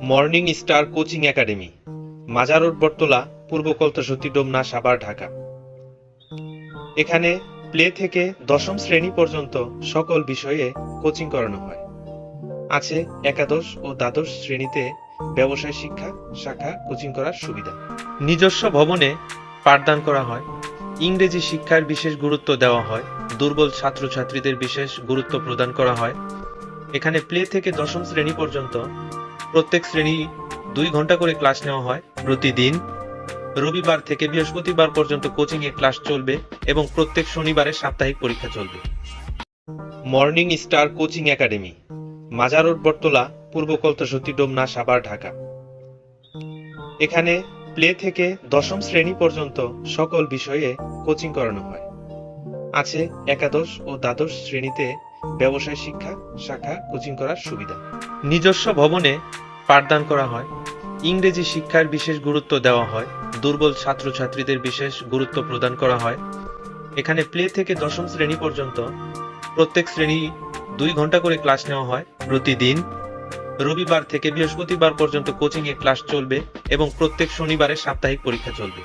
Morning star coaching academy, মাজার road, বটতলা, পূর্ব কলতাসতী, Domna, Savar, Dhaka. এখানে play থেকে দশম শ্রেণী পর্যন্ত সকল বিষয়ে কোচিং করানো হয়। আছে একাদশ ও দ্বাদশ শ্রেণীতে ব্যবসায় শিক্ষা শাখা কোচিং করার সুবিধা। নিজস্ব ভবনে পাঠদান করা হয়। ইংরেজি শিক্ষার বিশেষ গুরুত্ব দেওয়া হয়। দুর্বল ছাত্রছাত্রীদের বিশেষ গুরুত্ব প্রদান করা হয়। এখানে প্লে থেকে দশম শ্রেণী পর্যন্ত প্রত্যেক শ্রেণী 2 ঘন্টা করে ক্লাস নেওয়া হয় প্রতিদিন। রবিবার থেকে বৃহস্পতিবার পর্যন্ত কোচিং এ ক্লাস চলবে এবং প্রত্যেক শনিবারে সাপ্তাহিক পরীক্ষা চলবে। মর্নিং স্টার কোচিং একাডেমি, মাজার রোড, বটতলা, পূর্ব কলতাসতী, ডোমনা, সাভার, ঢাকা। এখানে প্লে থেকে দশম শ্রেণী পর্যন্ত সকল বিষয়ে কোচিং করানো হয়। আছে একাদশ ও দ্বাদশ শ্রেণীতে ব্যবসায় শিক্ষা শাখা কোচিং করার সুবিধা। নিজস্ব ভবনে পাঠদান করা হয়। ইংরেজি শিক্ষার বিশেষ গুরুত্ব দেওয়া হয়। দুর্বল ছাত্রছাত্রীদের বিশেষ গুরুত্ব প্রদান করা হয়। এখানে প্লে থেকে দশম শ্রেণী পর্যন্ত প্রত্যেক শ্রেণী 2 ঘন্টা করে ক্লাস নেওয়া হয় প্রতিদিন। রবিবার থেকে বৃহস্পতিবার পর্যন্ত কোচিং এ ক্লাস চলবে এবং প্রত্যেক শনিবারে সাপ্তাহিক পরীক্ষা চলবে।